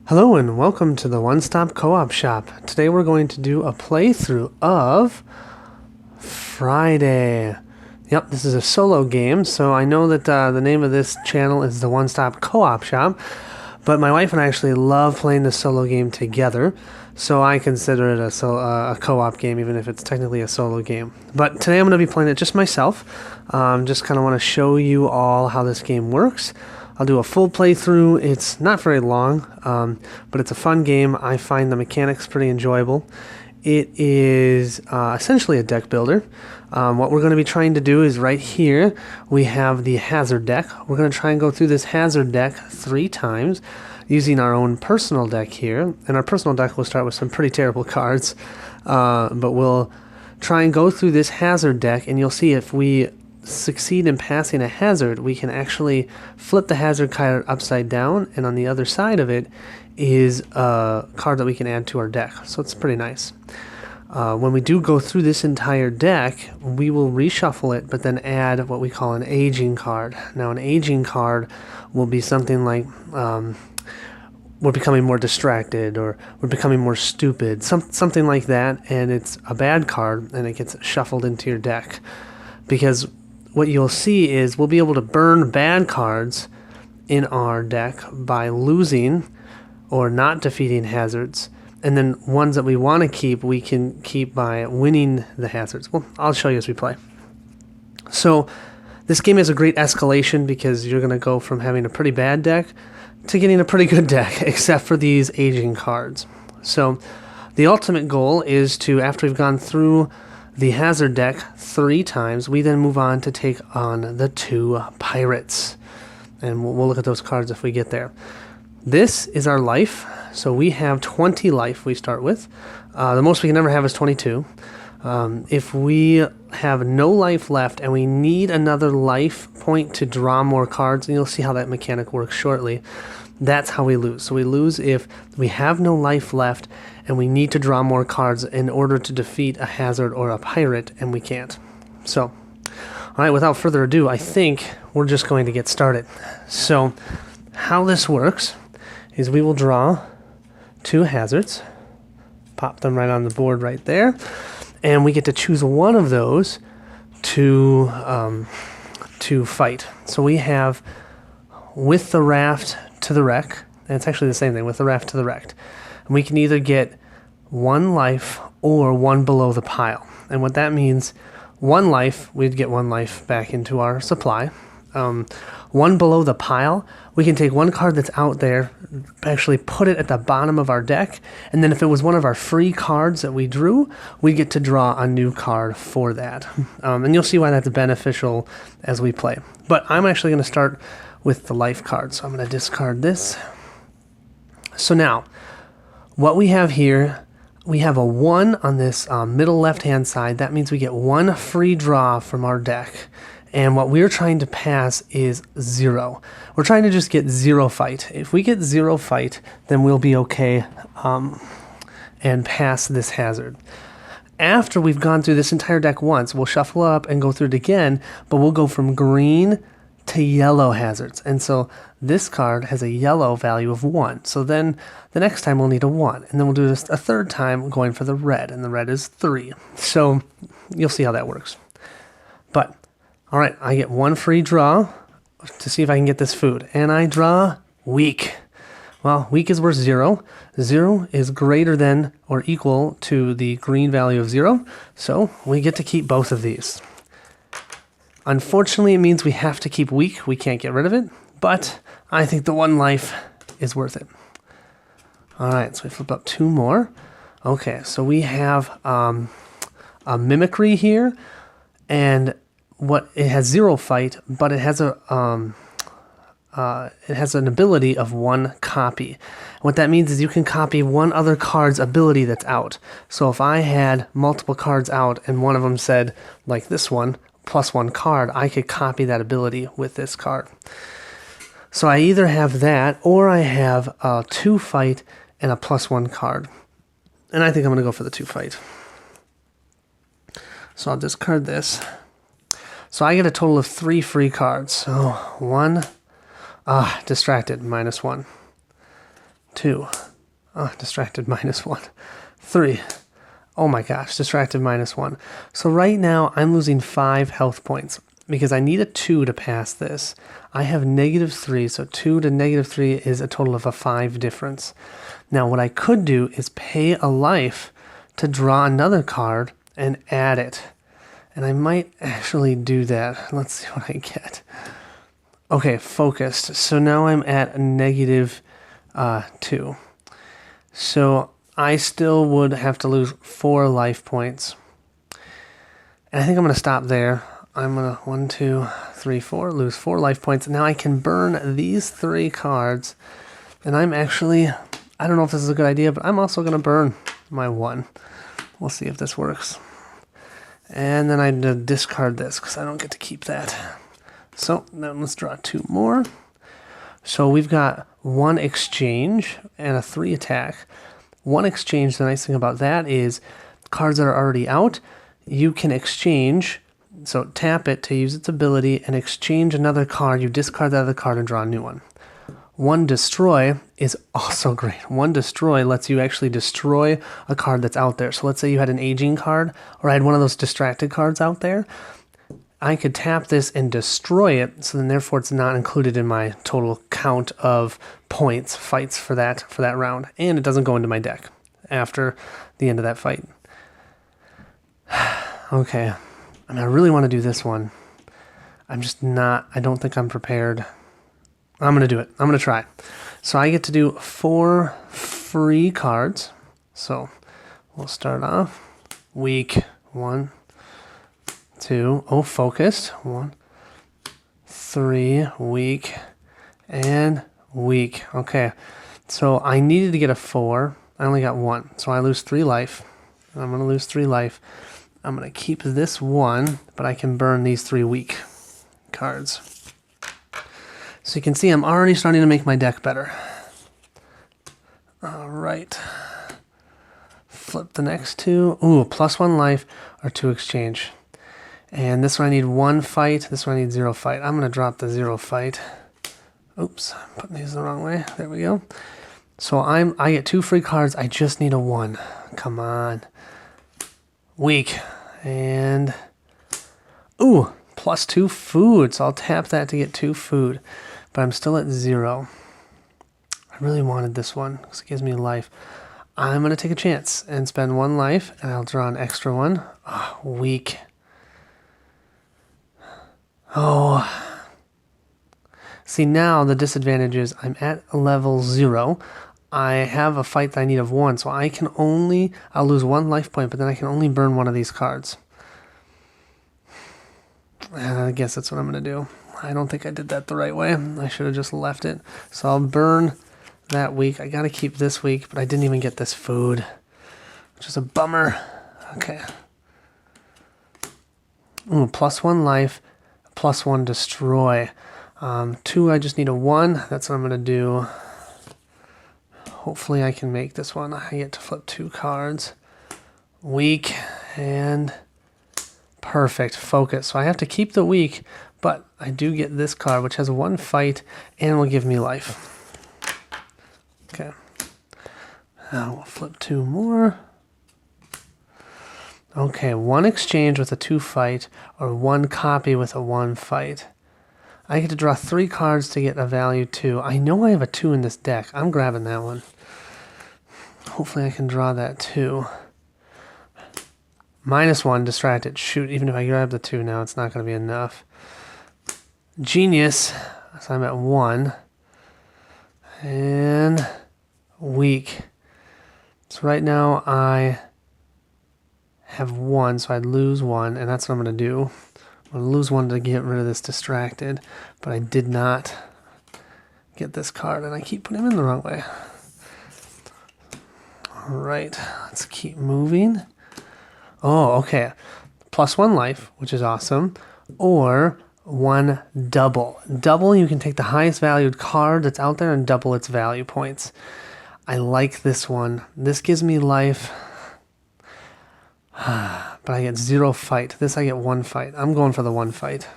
Hello and welcome to the One Stop Co-op Shop. Today we're going to do a playthrough of Friday. Yep, this is a solo game, so I know that the name of this channel is the One Stop Co-op Shop, but my wife and I actually love playing the solo game together, so I consider it a co-op game, even if it's technically a solo game. But today I'm going to be playing it just myself. Just kind of want to show you all how this game works. I'll do a full playthrough. It's not very long, but it's a fun game. I find the mechanics pretty enjoyable. It is essentially a deck builder. What we're going to be trying to do is right here, we have the hazard deck. We're going to try and go through this hazard deck 3 times using our own personal deck here. And our personal deck will start with some pretty terrible cards, but we'll try and go through this hazard deck, and you'll see if we succeed in passing a hazard, we can actually flip the hazard card upside down, and on the other side of it is a card that we can add to our deck. So it's pretty nice. When we do go through this entire deck, we will reshuffle it, but then add what we call an aging card. Now, an aging card will be something like we're becoming more distracted, or we're becoming more stupid, something like that, and it's a bad card, and it gets shuffled into your deck. Because what you'll see is we'll be able to burn bad cards in our deck by losing or not defeating hazards. And then ones that we want to keep, we can keep by winning the hazards. Well, I'll show you as we play. So this game has a great escalation because you're going to go from having a pretty bad deck to getting a pretty good deck, except for these aging cards. So the ultimate goal is to, after we've gone through the hazard deck 3 times, we then move on to take on the 2 pirates. And we'll look at those cards if we get there. This is our life. So we have 20 life we start with. The most we can ever have is 22. If we have no life left and we need another life point to draw more cards, and you'll see how that mechanic works shortly, that's how we lose. So we lose if we have no life left and we need to draw more cards in order to defeat a hazard or a pirate, and we can't. So, all right, without further ado, I think we're just going to get started. So how this works is we will draw 2 hazards, pop them right on the board right there, and we get to choose one of those to fight. So we have with the raft to the wreck, and it's actually the same thing, with the raft to the wrecked. And we can either get 1 life or 1 below the pile. And what that means, 1 life, we'd get 1 life back into our supply. 1 below the pile, we can take 1 card that's out there, actually put it at the bottom of our deck, and then if it was one of our free cards that we drew, we get to draw a new card for that. And you'll see why that's beneficial as we play. But I'm actually going to start with the life card, so I'm going to discard this. So now, what we have here, we have a 1 on this middle left-hand side. That means we get 1 free draw from our deck. And what we're trying to pass is 0. We're trying to just get 0 fight. If we get 0 fight, then we'll be okay and pass this hazard. After we've gone through this entire deck once, we'll shuffle up and go through it again, but we'll go from green to yellow hazards. And so this card has a yellow value of 1. So then the next time we'll need a 1. And then we'll do this a 3rd time going for the red, and the red is 3. So you'll see how that works. But, all right, I get 1 free draw to see if I can get this food. And I draw weak. Well, weak is worth 0. 0 is greater than or equal to the green value of 0. So we get to keep both of these. Unfortunately, it means we have to keep weak. We can't get rid of it, but I think the 1 life is worth it. All right, so we flip up 2 more. Okay, so we have a mimicry here, and it has 0 fight, but it has an ability of 1 copy. What that means is you can copy one other card's ability that's out. So if I had multiple cards out and one of them said, like this one, +1 card, I could copy that ability with this card. So I either have that, or I have a 2 fight and a +1 card. And I think I'm going to go for the 2 fight. So I'll discard this. So I get a total of 3 free cards. So 1, distracted, -1. 2. Oh, distracted -1. 3. Oh my gosh, distracted -1. So right now I'm losing 5 health points because I need a 2 to pass this. I have -3, so 2 to -3 is a total of a 5 difference. Now what I could do is pay a life to draw another card and add it. And I might actually do that. Let's see what I get. Okay, focused. So now I'm at -2. So I still would have to lose 4 life points. And I think I'm going to stop there. I'm going to 1, 2, 3, 4, lose 4 life points. Now I can burn these 3 cards. And I'm actually, I don't know if this is a good idea, but I'm also going to burn my 1. We'll see if this works. And then I discard this because I don't get to keep that. So then let's draw 2 more. So we've got 1 exchange and a 3 attack. 1 exchange, the nice thing about that is cards that are already out, you can exchange. So tap it to use its ability and exchange another card. You discard that other card and draw a new one. 1 destroy is also great. 1 destroy lets you actually destroy a card that's out there. So let's say you had an aging card, or I had one of those distracted cards out there. I could tap this and destroy it, so then therefore it's not included in my total count of points, fights for that round. And it doesn't go into my deck after the end of that fight. Okay, and I really want to do this one. I'm just not, I don't think I'm prepared. I'm going to do it. I'm going to try. So I get to do 4 free cards. So we'll start off weak. 1, 2. Oh, focused. 1, 3. Weak. And weak. Okay. So I needed to get a 4. I only got 1. So I lose 3 life. I'm going to lose 3 life. I'm going to keep this 1, but I can burn these 3 weak cards. So you can see I'm already starting to make my deck better. All right. Flip the next 2. Ooh, +1 life or 2 exchange. And this one I need 1 fight. This one I need 0 fight. I'm going to drop the 0 fight. Oops, I'm putting these the wrong way. There we go. So I get 2 free cards. I just need a 1. Come on. Weak. And ooh, +2 food. So I'll tap that to get 2 food. But I'm still at 0. I really wanted this one because it gives me life. I'm going to take a chance and spend 1 life, and I'll draw an extra 1. Oh, weak. Oh. See, now the disadvantage is I'm at level 0. I have a fight that I need of 1, so I can only, I'll lose 1 life point, but then I can only burn 1 of these cards. I guess that's what I'm going to do. I don't think I did that the right way. I should have just left it. So I'll burn that week. I got to keep this week, but I didn't even get this food, which is a bummer. Okay. Ooh, +1 life, +1 destroy. 2, I just need a 1. That's what I'm going to do. Hopefully I can make this one. I get to flip 2 cards. Weak and perfect. Focus. So I have to keep the weak, but I do get this card, which has 1 fight and will give me life. Okay. Now we'll flip 2 more. Okay, 1 exchange with a 2 fight, or 1 copy with a 1 fight. I get to draw 3 cards to get a value 2. I know I have a 2 in this deck. I'm grabbing that one. Hopefully I can draw that 2. -1, distracted. Shoot, even if I grab the 2 now, it's not going to be enough. Genius. So I'm at 1. And weak. So right now I have 1, so I'd lose 1, and that's what I'm going to do. I'm going to lose 1 to get rid of this distracted, but I did not get this card, and I keep putting him in the wrong way. All right, let's keep moving. Oh, okay. +1 life, which is awesome, or 1 double. Double, you can take the highest valued card that's out there and double its value points. I like this one. This gives me life, but I get 0 fight. This I get 1 fight. I'm going for the 1 fight.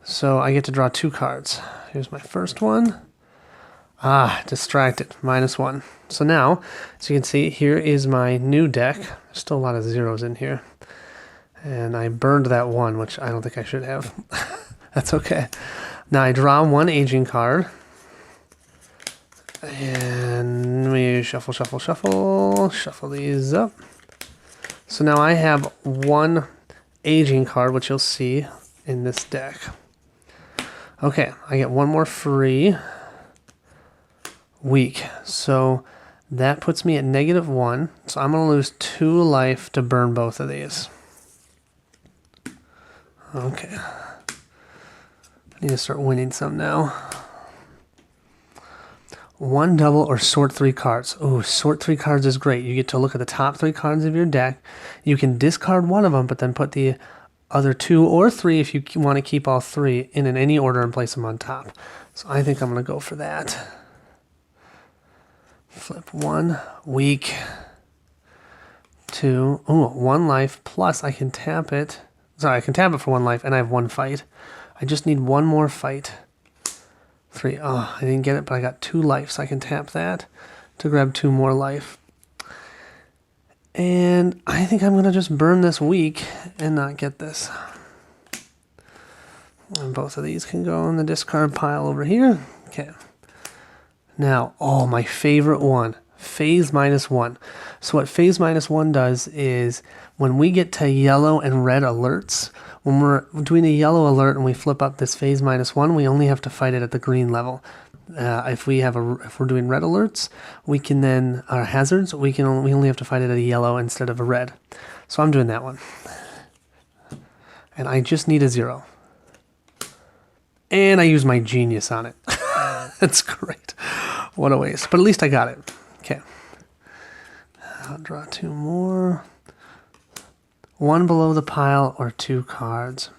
So I get to draw 2 cards. Here's my first one. Distracted. -1. So now, as you can see, here is my new deck. There's still a lot of zeros in here. And I burned that 1, which I don't think I should have. That's okay. Now I draw 1 aging card. And we shuffle, shuffle, shuffle. Shuffle these up. So now I have 1 aging card, which you'll see in this deck. Okay, I get 1 more free. Weak. So that puts me at -1. So I'm going to lose 2 life to burn both of these. Okay. I need to start winning some now. 1 double or sort 3 cards. Ooh, sort 3 cards is great. You get to look at the top 3 cards of your deck. You can discard one of them, but then put the other 2 or 3, if you want to keep all 3, in any order and place them on top. So I think I'm going to go for that. Flip 1. Weak. 2. Ooh, 1 life. Plus I can tap it. Sorry, I can tap it for 1 life, and I have 1 fight. I just need 1 more fight. 3. Oh, I didn't get it, but I got 2 life, so I can tap that to grab 2 more life. And I think I'm going to just burn this weak and not get this. And both of these can go in the discard pile over here. Okay. Now, oh, my favorite one. Phase -1. So what phase -1 does is when we get to yellow and red alerts, when we're doing a yellow alert and we flip up this phase -1, we only have to fight it at the green level. If we're doing red alerts, we can then hazards, we only have to fight it at a yellow instead of a red. So I'm doing that one, and I just need a 0, and I use my genius on it. That's great. What a waste, but at least I got it. Okay. I'll draw 2 more. 1 below the pile or 2 cards.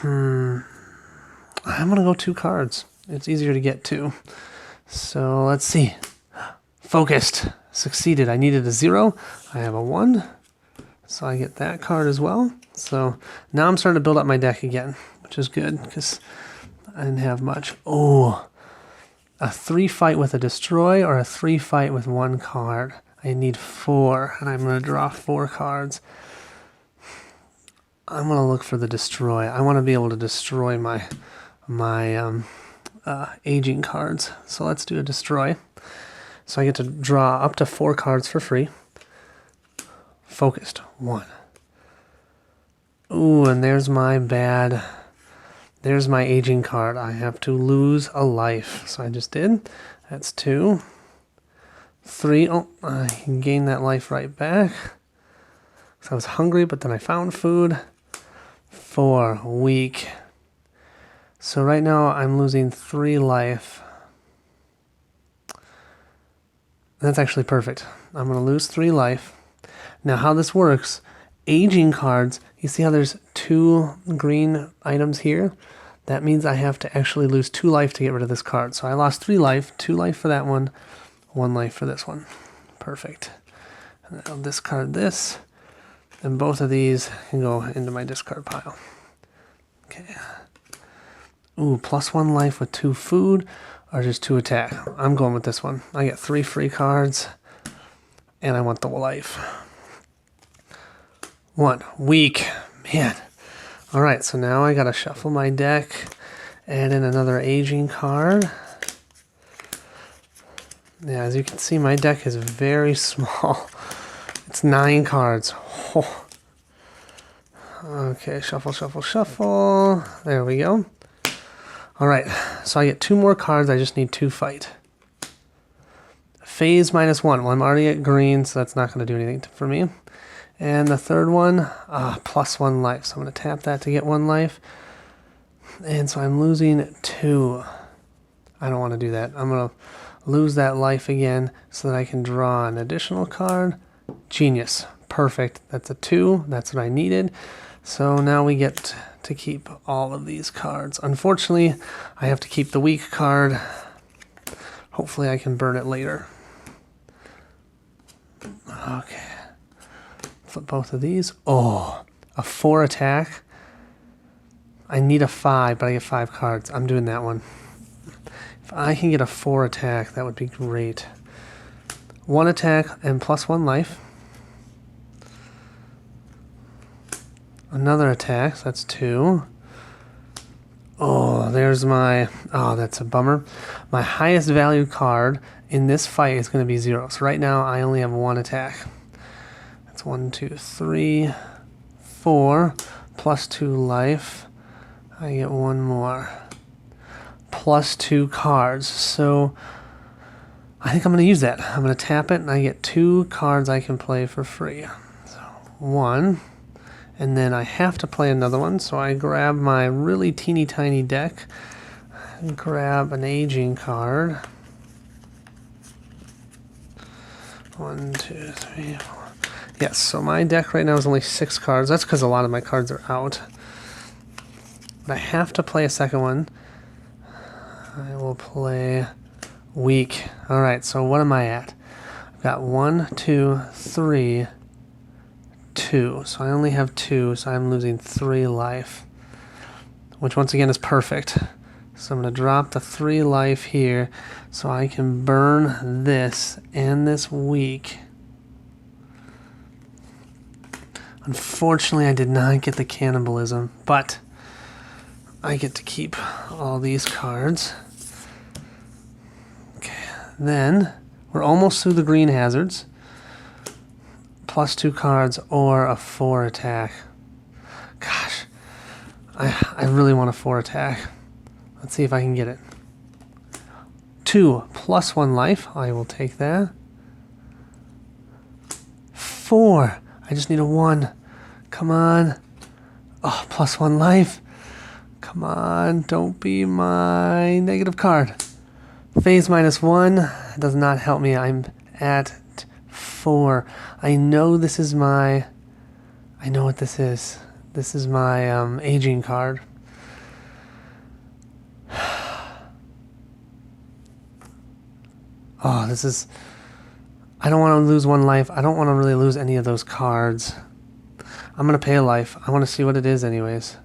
I'm going to go 2 cards. It's easier to get to. So let's see. Focused. Succeeded. I needed a 0. I have a 1. So I get that card as well. So now I'm starting to build up my deck again, which is good because I didn't have much. Oh, a 3 fight with a destroy or a 3 fight with 1 card. I need 4, and I'm going to draw 4 cards. I'm going to look for the destroy. I want to be able to destroy my aging cards. So let's do a destroy. So I get to draw up to 4 cards for free. Focused. 1. Ooh, and there's my bad. There's my aging card. I have to lose a life. So I just did. That's 2. 3. Oh, I can gain that life right back. So I was hungry, but then I found food. 4. Weak. So right now I'm losing 3 life. That's actually perfect. I'm going to lose 3 life. Now how this works, aging cards, you see how there's 2 green items here? That means I have to actually lose 2 life to get rid of this card. So I lost 3 life, 2 life for that one, 1 life for this one. Perfect. And I'll discard this, and both of these can go into my discard pile. Okay. Ooh, +1 life with 2 food, or just 2 attack. I'm going with this one. I get 3 free cards, and I want the life. 1. Weak. Man. Alright, so now I gotta shuffle my deck, add in another aging card. Yeah, as you can see, my deck is very small. It's 9 cards. Oh. Okay, shuffle, shuffle, shuffle. There we go. Alright, so I get 2 more cards. I just need 2 fight. Phase -1. Well, I'm already at green, so that's not going to do anything for me. And the third one, +1 life. So I'm going to tap that to get 1 life. And so I'm losing 2. I don't want to do that. I'm going to lose that life again so that I can draw an additional card. Genius. Perfect. That's a 2. That's what I needed. So now we get to keep all of these cards. Unfortunately, I have to keep the weak card. Hopefully I can burn it later. Okay. Flip both of these. Oh, a 4 attack. I need a 5, but I get 5 cards. I'm doing that one. If If I can get a 4 attack, that would be great. 1 attack and plus 1 life. Another attack, so that's 2. Oh, there's my... Oh, that's a bummer. My highest value card in this fight is going to be 0. So right now, I only have 1 attack. That's 1, 2, 3, 4, plus 2 life. I get 1 more. Plus 2 cards. So I think I'm going to use that. I'm going to tap it, and I get 2 cards I can play for free. So 1... And then I have to play another one, so I grab my really teeny tiny deck and grab an aging card. 1, 2, 3, 4. Yes, so my deck right now is only 6 cards. That's because a lot of my cards are out. But I have to play a second one. I will play weak. Alright, so what am I at? I've got 1, 2, 3... 2, so I only have 2, so I'm losing 3 life, which once again is perfect. So I'm going to drop the 3 life here so I can burn this and this weak. Unfortunately, I did not get the cannibalism, but I get to keep all these cards. Okay, then we're almost through the green hazards. Plus 2 cards or a 4 attack. Gosh, I really want a 4 attack. Let's see if I can get it. 2 plus 1 life. I will take that. 4. I just need a 1. Come on. Oh, plus 1 life. Come on. Don't be my negative card. Phase -1 does not help me. I'm at 4. I know this is my... I know what this is. This is my aging card. Oh, this is... I don't want to lose 1 life. I don't want to really lose any of those cards. I'm going to pay a life. I want to see what it is anyways.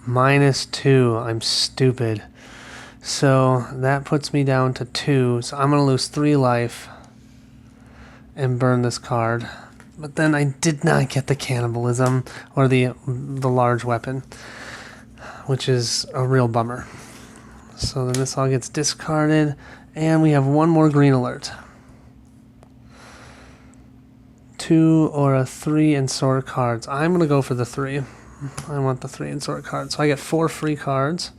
-2. I'm stupid. So that puts me down to 2. So I'm going to lose 3 life and burn this card. But then I did not get the cannibalism or the large weapon, which is a real bummer. So then this all gets discarded, and we have 1 more green alert. 2 or a 3 and sword cards. I'm going to go for the 3. I want the 3 and sword cards. So I get 4 free cards.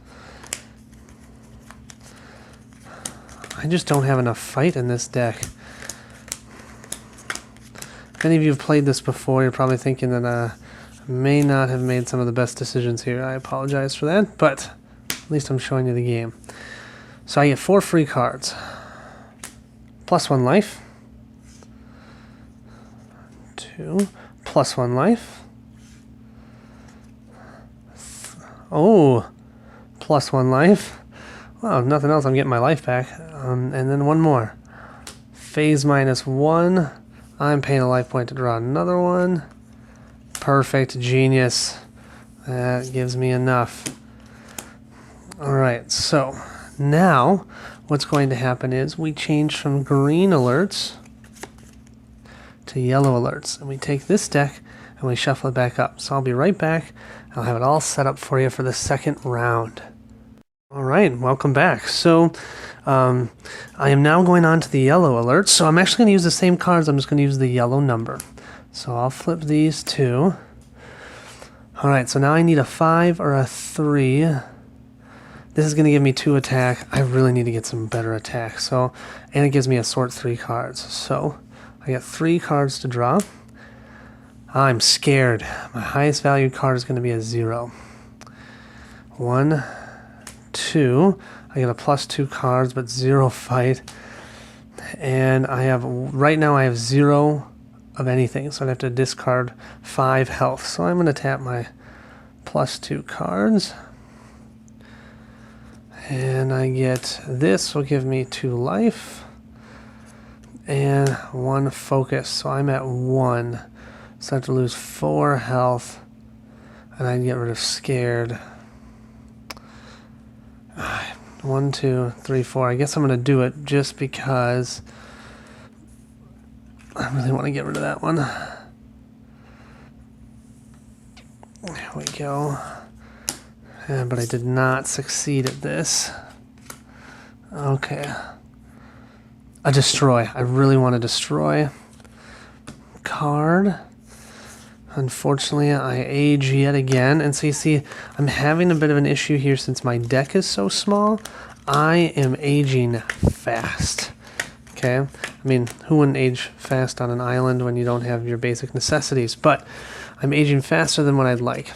I just don't have enough fight in this deck. If any of you have played this before, you're probably thinking that I may not have made some of the best decisions here. I apologize for that, but at least I'm showing you the game. So I get 4 free cards. Plus 1 life. 2. Plus 1 life. Oh, plus 1 life. Wow, if nothing else, I'm getting my life back. And then 1 more. Phase -1. I'm paying a life point to draw another one. Perfect. Genius. That gives me enough. Alright, so now what's going to happen is we change from green alerts to yellow alerts. And we take this deck and we shuffle it back up. So I'll be right back. I'll have it all set up for you for the second round. Alright, welcome back. So I am now going on to the yellow alerts. So I'm actually going to use the same cards. I'm just going to use the yellow number. So I'll flip these 2. Alright, so now I need a 5 or a 3. This is going to give me 2 attack. I really need to get some better attack. So, and it gives me a sort 3 cards. So I got 3 cards to draw. I'm scared. My highest valued card is going to be a 0. 1, 2. I get a +2 cards, but 0 fight. And I have, right now I have 0 of anything, so I'd have to discard 5 health. So I'm going to tap my +2 cards. And I get this will give me 2 life. And 1 focus. So I'm at 1. So I have to lose 4 health. And I get rid of scared. 1, 2, 3, 4. I guess I'm going to do it just because I really want to get rid of that one. There we go. But I did not succeed at this. Okay. A destroy. I really want to destroy. Card. Unfortunately, I age yet again. And so you see, I'm having a bit of an issue here since my deck is so small. I am aging fast. Okay? I mean, who wouldn't age fast on an island when you don't have your basic necessities? But I'm aging faster than what I'd like.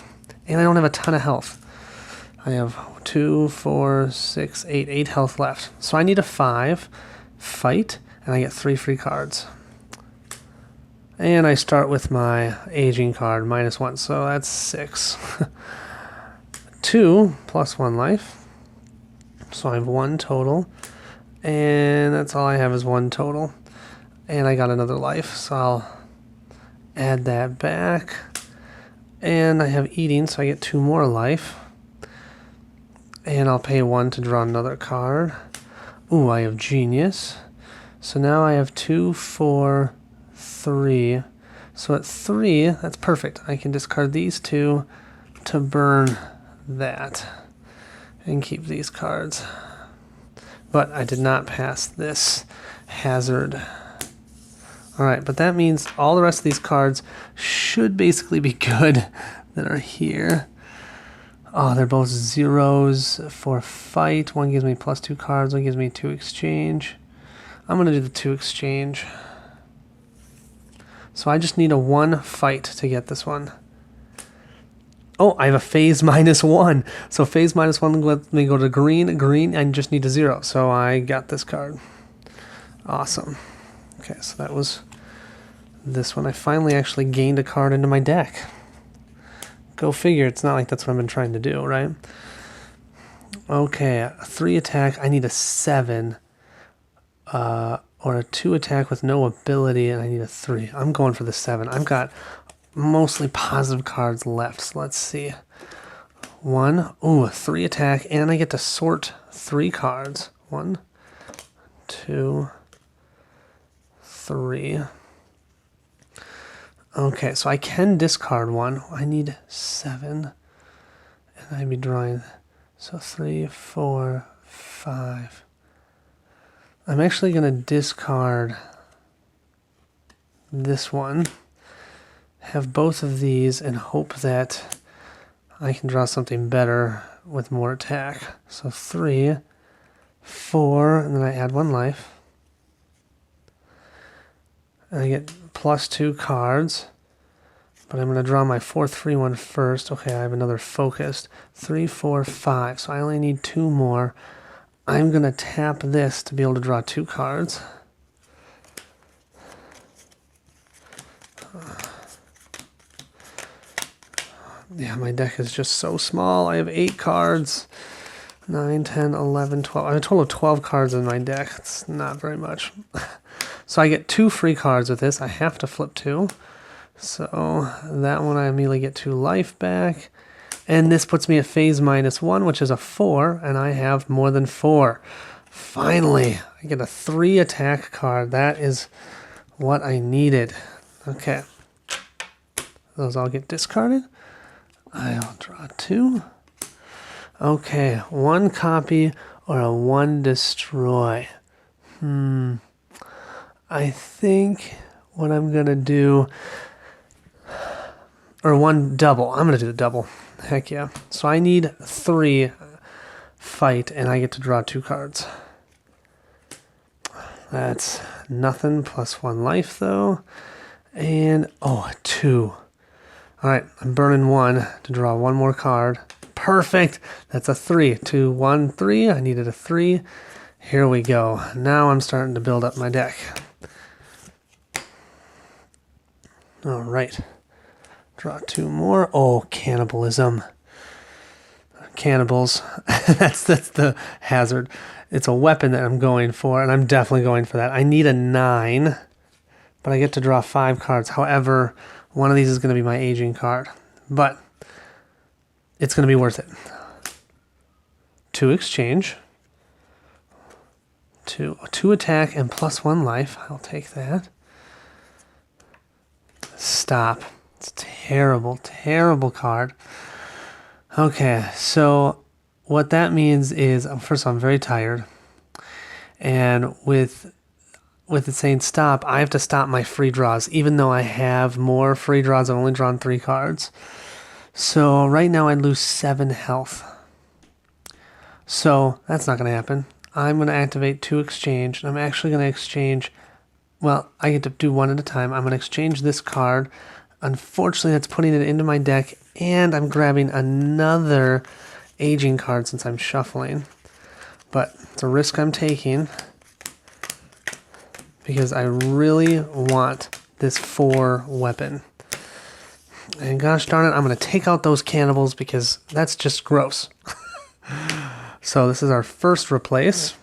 And I don't have a ton of health. I have 2, 4, 6, 8 health left. So I need a 5, fight, and I get 3 free cards. And I start with my aging card, -1, so that's 6. 2 plus 1 life. So I have 1 total. And that's all I have is 1 total. And I got another life, so I'll add that back. And I have eating, so I get 2 more life. And I'll pay 1 to draw another card. Ooh, I have genius. So now I have 2, 4, 3. So at 3, that's perfect. I can discard these 2 to burn that and keep these cards. But I did not pass this hazard. Alright, but that means all the rest of these cards should basically be good that are here. Oh, they're both zeros for fight. One gives me +2 cards, one gives me 2 exchange. I'm going to do the 2 exchange. So I just need a 1 fight to get this one. Oh, I have a phase -1. So phase -1 lets me go to green. Green, I just need a 0. So I got this card. Awesome. Okay, so that was this one. I finally actually gained a card into my deck. Go figure, it's not like that's what I've been trying to do, right? Okay, a 3 attack, I need a 7. Or a 2 attack with no ability, and I need a 3. I'm going for the 7. I've got mostly positive cards left, so let's see. 1, ooh, a 3 attack, and I get to sort 3 cards. 1, 2, 3. Okay, so I can discard 1. I need 7. And I'd be drawing, so 3, 4, 5. I'm actually going to discard this one, have both of these, and hope that I can draw something better with more attack. So 3, 4, and then I add 1 life. And I get +2 cards, but I'm going to draw my 4th free one first. Okay, I have another focused. 3, 4, 5, so I only need 2 more. I'm going to tap this to be able to draw 2 cards. Yeah, my deck is just so small. I have 8 cards. 9, 10, 11, 12. I have a total of 12 cards in my deck. It's not very much. So I get 2 free cards with this. I have to flip 2. So that one I immediately get 2 life back. And this puts me at phase -1, which is a 4, and I have more than 4. Finally, I get a 3 attack card. That is what I needed. Okay. Those all get discarded. I'll draw 2. Okay, 1 copy or a 1 destroy. I think what I'm going to do, or 1 double. I'm going to do the double. Heck yeah. So I need 3 fight, and I get to draw 2 cards. That's nothing, +1 life, though. And, oh, 2. All right, I'm burning 1 to draw 1 more card. Perfect. That's a 3. 2, 1, 3. I needed a 3. Here we go. Now I'm starting to build up my deck. All right. Draw 2 more. Oh, cannibalism. Cannibals. that's the hazard. It's a weapon that I'm going for, and I'm definitely going for that. I need a 9, but I get to draw 5 cards. However, one of these is going to be my aging card, but it's going to be worth it. 2 exchange. 2. 2 attack and +1 life. I'll take that. Stop. It's a terrible, terrible card. Okay, so what that means is, first of all, I'm very tired. And with it saying stop, I have to stop my free draws, even though I have more free draws. I've only drawn 3 cards. So right now I lose 7 health. So that's not going to happen. I'm going to activate 2 exchange. And I'm actually going to exchange, well, I get to do one at a time. I'm going to exchange this card. Unfortunately, that's putting it into my deck, and I'm grabbing another aging card since I'm shuffling. But it's a risk I'm taking because I really want this 4 weapon. And gosh darn it, I'm going to take out those cannibals because that's just gross. So this is our first replace.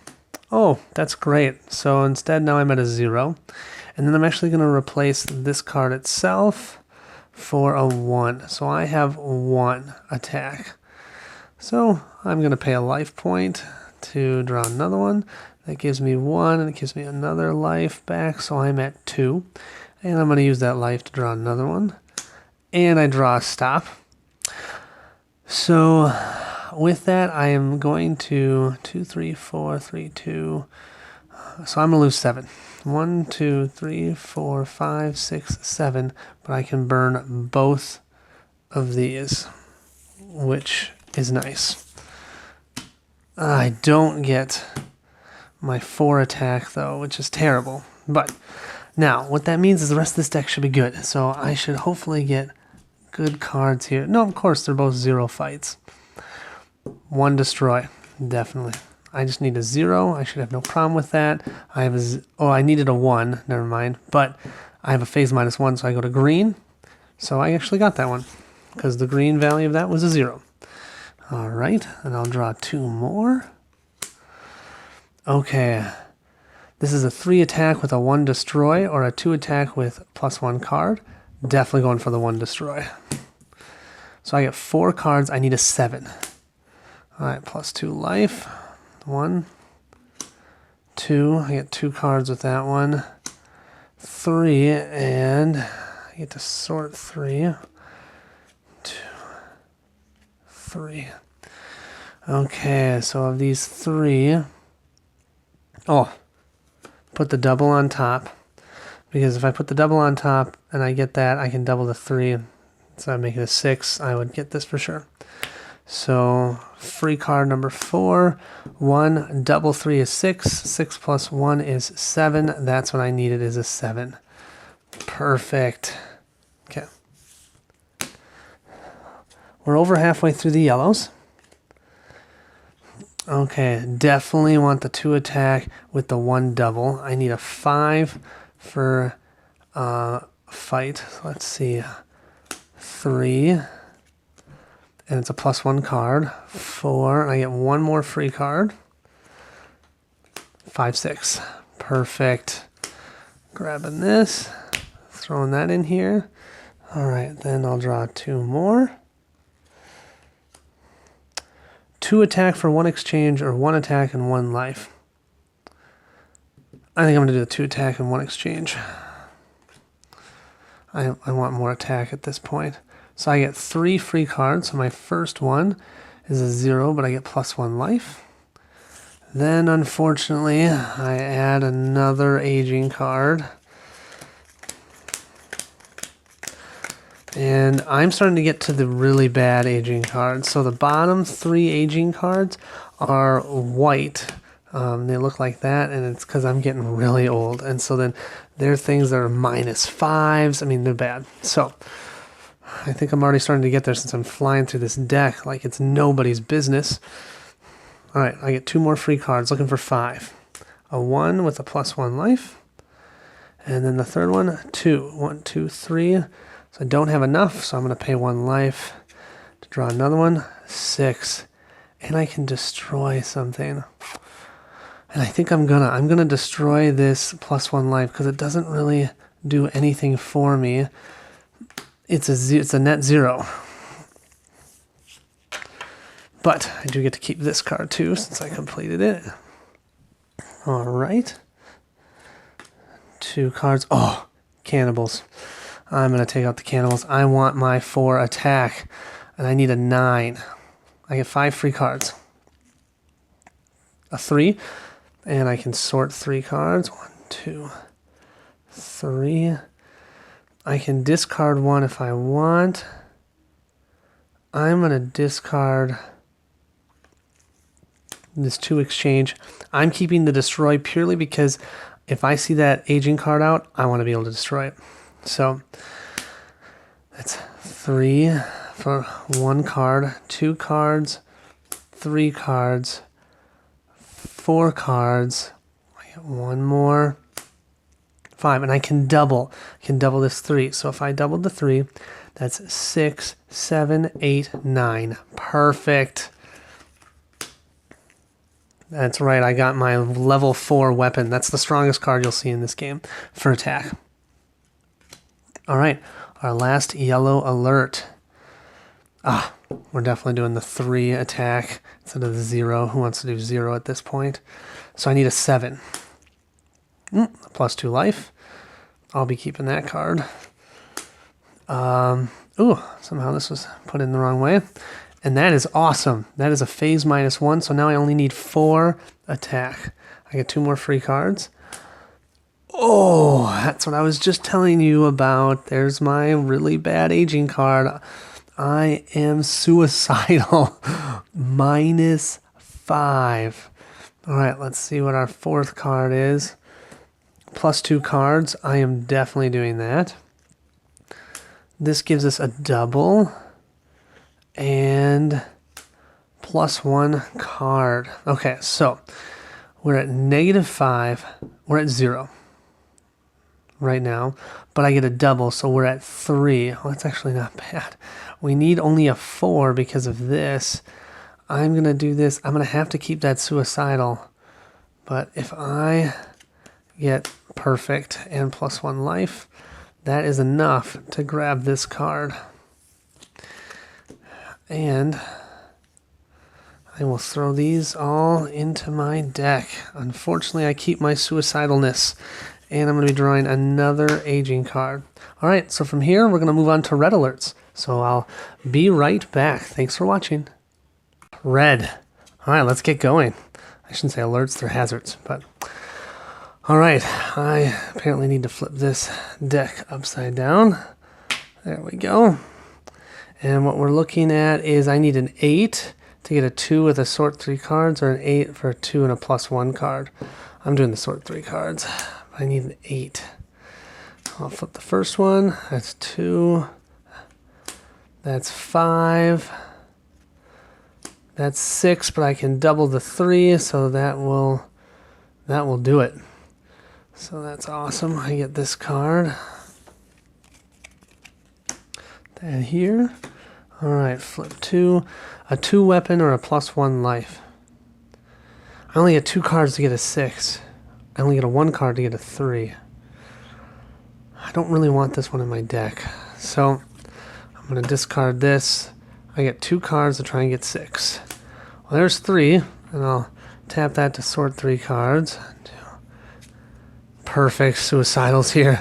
Oh, that's great. So instead now I'm at a 0. And then I'm actually going to replace this card itself for a 1. So I have 1 attack. So I'm going to pay a life point to draw another one. That gives me 1, and it gives me another life back, so I'm at 2. And I'm going to use that life to draw another one. And I draw a stop. So with that, I am going to 2, 3, 4, 3, 2. So I'm going to lose 7. 1, 2, 3, 4, 5, 6, 7. But I can burn both of these, which is nice. I don't get my 4 attack, though, which is terrible. But now, what that means is the rest of this deck should be good. So I should hopefully get good cards here. No, of course, they're both 0 fights. 1 destroy, definitely. I just need a 0. I should have no problem with that. I have I needed a 1. Never mind. But I have a phase -1, so I go to green. So I actually got that one because the green value of that was a 0. All right, and I'll draw 2 more. Okay, this is a 3 attack with a 1 destroy or a 2 attack with +1 card. Definitely going for the 1 destroy. So I get 4 cards. I need a 7. All right, +2 life. 1, 2. I get 2 cards with that one. 3, and I get to sort 3. 2, 3. Okay, so of these 3, put the double on top. Because if I put the double on top and I get that, I can double the 3. So I make it a 6. I would get this for sure. So free card number 4. 1 double 3 is 6. 6 plus 1 is 7. That's what I needed, is a 7. Perfect. Okay. We're over halfway through the yellows. Okay, definitely want the 2 attack with the 1 double. I need a 5 for fight. So let's see. 3. And it's a +1 card. 4. And I get 1 more free card. 5, 6. Perfect. Grabbing this. Throwing that in here. All right, then I'll draw 2 more. 2 attack for 1 exchange, or 1 attack and 1 life. I think I'm going to do the 2 attack and 1 exchange. I want more attack at this point. So I get 3 free cards. So my first one is a 0, but I get +1 life. Then, unfortunately, I add another aging card. And I'm starting to get to the really bad aging cards. So the bottom 3 aging cards are white. They look like that, and it's because I'm getting really old. And so then there are things that are -5s. I mean, they're bad. So I think I'm already starting to get there since I'm flying through this deck like it's nobody's business. All right, I get 2 more free cards, looking for 5. A 1 with a +1 life. And then the third one, 2. 1, 2, 3. So I don't have enough, so I'm going to pay 1 life to draw another one. 6. And I can destroy something. And I think I'm gonna destroy this +1 life because it doesn't really do anything for me. It's a net 0. But I do get to keep this card too since I completed it. All right. 2 cards. Oh, cannibals. I'm going to take out the cannibals. I want my 4 attack, and I need a 9. I get 5 free cards. A 3, and I can sort 3 cards. 1, 2, 3. I can discard 1 if I want. I'm going to discard this 2 exchange. I'm keeping the destroy purely because if I see that aging card out, I want to be able to destroy it. So that's 3 for 1 card, 2 cards, 3 cards, 4 cards. I get 1 more. 5, and I can double. I can double this 3. So if I doubled the 3, that's 6, 7, 8, 9. Perfect. That's right, I got my level 4 weapon. That's the strongest card you'll see in this game for attack. All right, our last yellow alert. We're definitely doing the 3 attack instead of the 0. Who wants to do 0 at this point? So I need a 7. Plus 2 life. I'll be keeping that card. Somehow this was put in the wrong way. And that is awesome. That is a phase -1, so now I only need 4 attack. I get 2 more free cards. Oh, that's what I was just telling you about. There's my really bad aging card. I am suicidal. -5. All right, let's see what our 4th card is. Plus 2 cards. I am definitely doing that. This gives us a double. And plus 1 card. Okay, so we're at -5. We're at 0 right now, but I get a double, so we're at 3. Well, that's actually not bad. We need only a 4 because of this. I'm going to do this. I'm going to have to keep that suicidal, but if I get perfect and plus 1 life, that is enough to grab this card. And I will throw these all into my deck. Unfortunately, I keep my suicidalness. And I'm going to be drawing another aging card. All right, so from here, we're going to move on to red alerts. So I'll be right back. Thanks for watching. Red. All right, let's get going. I shouldn't say alerts, they're hazards. But all right, I apparently need to flip this deck upside down. There we go. And what we're looking at is I need an 8 to get a 2 with a sort 3 cards, or an 8 for a 2 and a plus 1 card. I'm doing the sort 3 cards. I need an 8. I'll flip the first one. That's 2. That's 5. That's 6, but I can double the 3, so that will do it. So that's awesome. I get this card. That here. All right, flip 2. A 2 weapon or a plus 1 life. I only get 2 cards to get a 6. I only get a 1 card to get a 3. I don't really want this one in my deck. So I'm going to discard this. I get 2 cards to try and get 6. Well, there's 3, and I'll tap that to sort 3 cards. Perfect, suicidals here.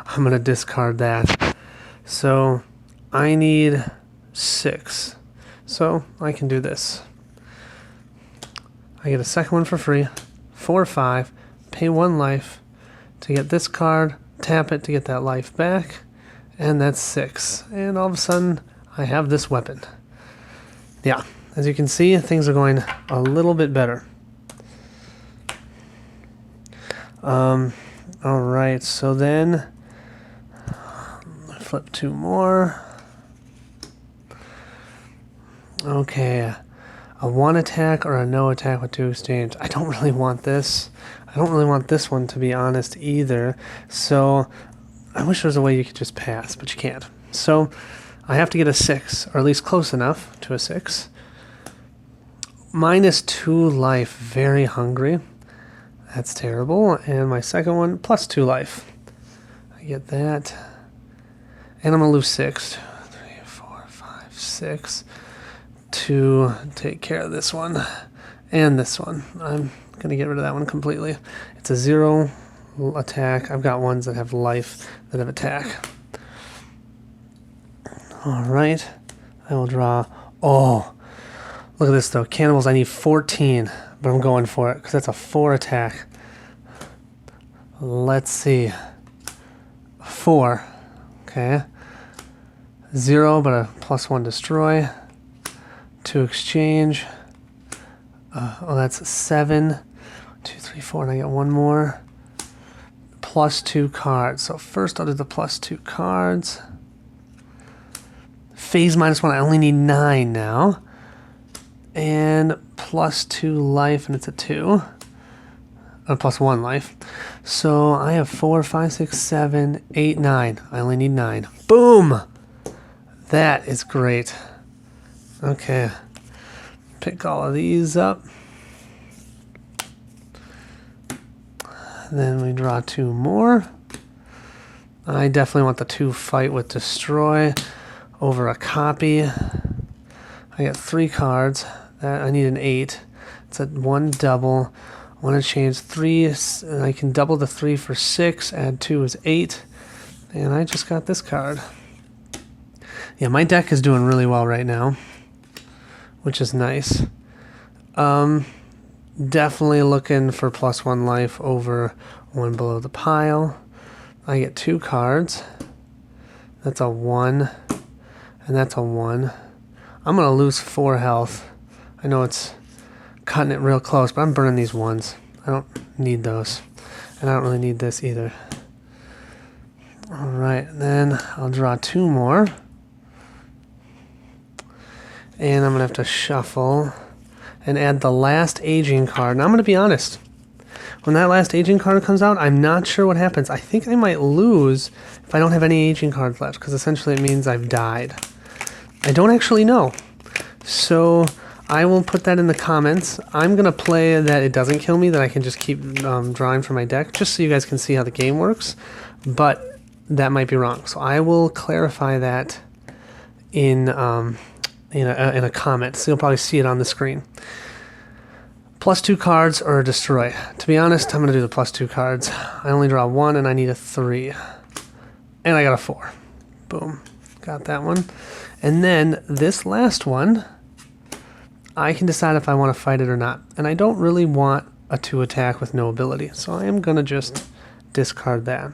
I'm going to discard that. So I need 6. So I can do this. I get a second one for free. 4, 5. Pay 1 life to get this card. Tap it to get that life back. And that's 6. And all of a sudden, I have this weapon. Yeah, as you can see, things are going a little bit better. Alright, so then flip 2 more. Okay, a 1 attack or a no attack with 2 exchange. I don't really want this. I don't really want this one, to be honest, either. So I wish there was a way you could just pass, but you can't. So I have to get a 6, or at least close enough to a 6. -2 life, very hungry. That's terrible. And my second one, plus 2 life. I get that. And I'm going to lose 6. 2, 3, 4, 5, 6. To take care of this one. And this one. Gonna get rid of that one completely. It's a 0 attack. I've got ones that have life that have attack. Alright. I will draw... Oh! Look at this though. Cannibals, I need 14. But I'm going for it because that's a 4 attack. Let's see. 4. Okay. 0, but a +1 destroy. 2 exchange. Oh, that's 7. 1, 2, 3, 4, and I get one more. +2 cards. So first I'll do the +2 cards. Phase -1. I only need 9 now. And +2 life, and it's a 2. +1 life. So I have 4, 5, 6, 7, 8, 9. I only need 9. Boom! That is great. Okay. Pick all of these up. Then we draw 2 more. I definitely want the 2 fight with destroy over a copy. I get 3 cards. I need an 8. It's a 1 double. I want to change 3. I can double the 3 for 6. Add 2 is 8. And I just got this card. Yeah, my deck is doing really well right now, which is nice. Definitely looking for +1 life over 1 below the pile. I get 2 cards. That's a 1, and that's a 1. I'm going to lose 4 health. I know it's cutting it real close, but I'm burning these 1s. I don't need those. And I don't really need this either. Alright, then I'll draw 2 more. And I'm going to have to shuffle and add the last aging card. Now I'm going to be honest. When that last aging card comes out, I'm not sure what happens. I think I might lose if I don't have any aging cards left, because essentially it means I've died. I don't actually know. So I will put that in the comments. I'm going to play that it doesn't kill me, that I can just keep drawing from my deck, just so you guys can see how the game works. But that might be wrong. So I will clarify that in a comment, so you'll probably see it on the screen. +2 cards or destroy. To be honest, I'm going to do the +2 cards. I only draw 1 and I need a 3. And I got a 4. Boom. Got that one. And then this last one, I can decide if I want to fight it or not. And I don't really want a 2 attack with no ability, so I am going to just discard that.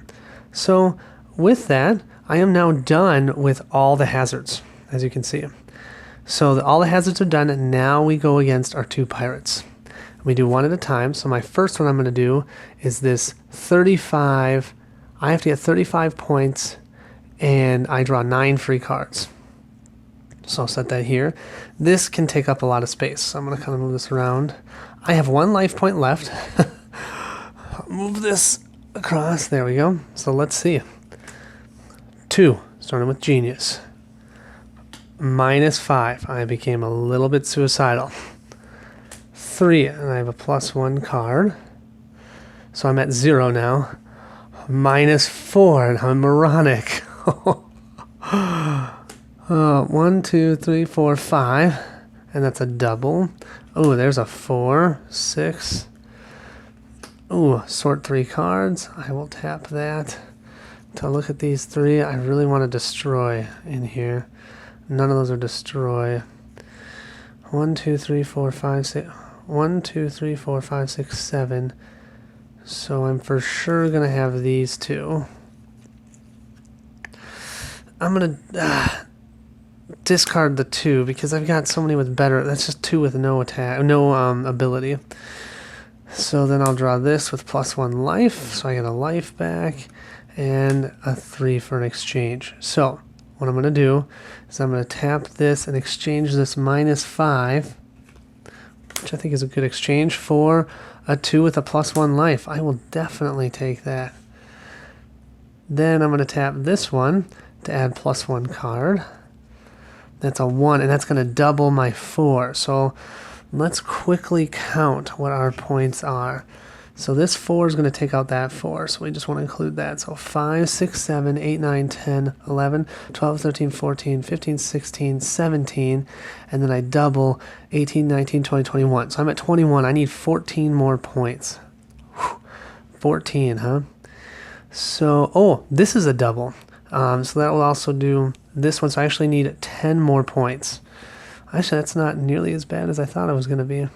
So with that, I am now done with all the hazards, as you can see. So all the hazards are done, and now we go against our 2 pirates. We do one at a time. So my first one I'm going to do is this 35. I have to get 35 points, and I draw 9 free cards. So I'll set that here. This can take up a lot of space, so I'm going to kind of move this around. I have 1 life point left. Move this across. There we go. So let's see. 2, starting with Genius. -5. I became a little bit suicidal. 3, and I have a +1 card. So I'm at 0 now. -4, and I'm moronic. 1, 2, 3, 4, 5. And that's a double. Oh, there's a 4, 6. Oh, sort 3 cards. I will tap that. To look at these 3, I really want to destroy in here. None of those are destroy. 1, 2, 3, 4, 5, 6. 1, 2, 3, 4, 5, 6, 7. So I'm for sure going to have these 2. I'm going to discard the 2 because I've got so many with better. That's just 2 with no attack, no ability. So then I'll draw this with +1 life. So I get a life back and a 3 for an exchange. So what I'm going to do is I'm going to tap this and exchange this -5, which I think is a good exchange, for a 2 with a +1 life. I will definitely take that. Then I'm going to tap this one to add +1 card. That's a 1, and that's going to double my 4. So let's quickly count what our points are. So this 4 is going to take out that 4, so we just want to include that. So 5, 6, 7, 8, 9, 10, 11, 12, 13, 14, 15, 16, 17, and then I double 18, 19, 20, 21. So I'm at 21. I need 14 more points. Whew. 14, huh? So, oh, this is a double. So that will also do this one. So I actually need 10 more points. Actually, that's not nearly as bad as I thought it was going to be.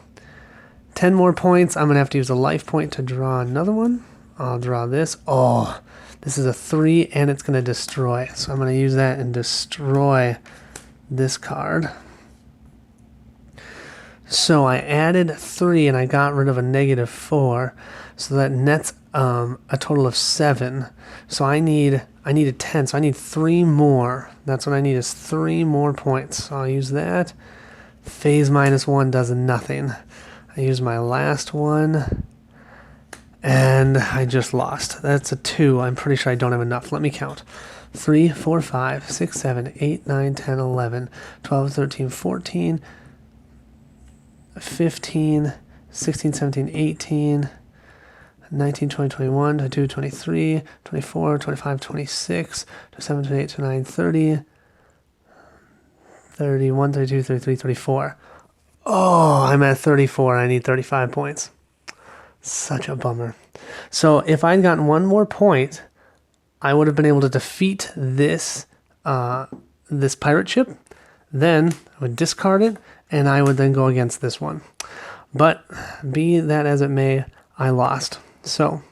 10 more points. I'm going to have to use a life point to draw another one. I'll draw this. Oh, this is a 3, and it's going to destroy. So I'm going to use that and destroy this card. So I added 3, and I got rid of a -4. So that nets a total of 7. So I needed 10. So I need 3 more. That's what I need, is 3 more points. So I'll use that. Phase -1 does nothing. I use my last one, and I just lost. That's a 2. I'm pretty sure I don't have enough. Let me count. 3, 4, 5, 6, 7, 8, 9, 10, 11, 12, 13, 14, 15, 16, 17, 18, 19, 20, 21, 22, 23, 24, 25, 26, 27, 28, 29, 30, 31, 32, 33, 34. Oh, I'm at 34. I need 35 points. Such a bummer. So if I'd gotten 1 more point, I would have been able to defeat this this pirate ship. Then I would discard it, and I would then go against this one. But be that as it may, I lost. So,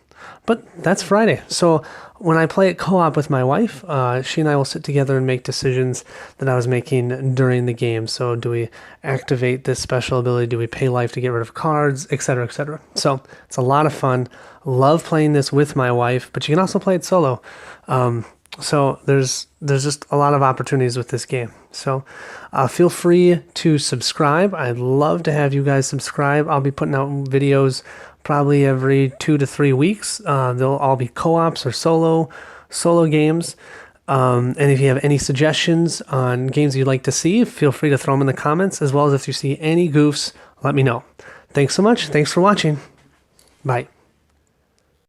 but that's Friday. So when I play it co-op with my wife, she and I will sit together and make decisions that I was making during the game. So do we activate this special ability? Do we pay life to get rid of cards, etc., etc.? So it's a lot of fun. Love playing this with my wife, but you can also play it solo. So there's just a lot of opportunities with this game. So feel free to subscribe. I'd love to have you guys subscribe. I'll be putting out videos probably every 2 to 3 weeks. They'll all be co-ops or solo games. And if you have any suggestions on games you'd like to see, feel free to throw them in the comments, as well as if you see any goofs, let me know. Thanks so much. Thanks for watching. Bye.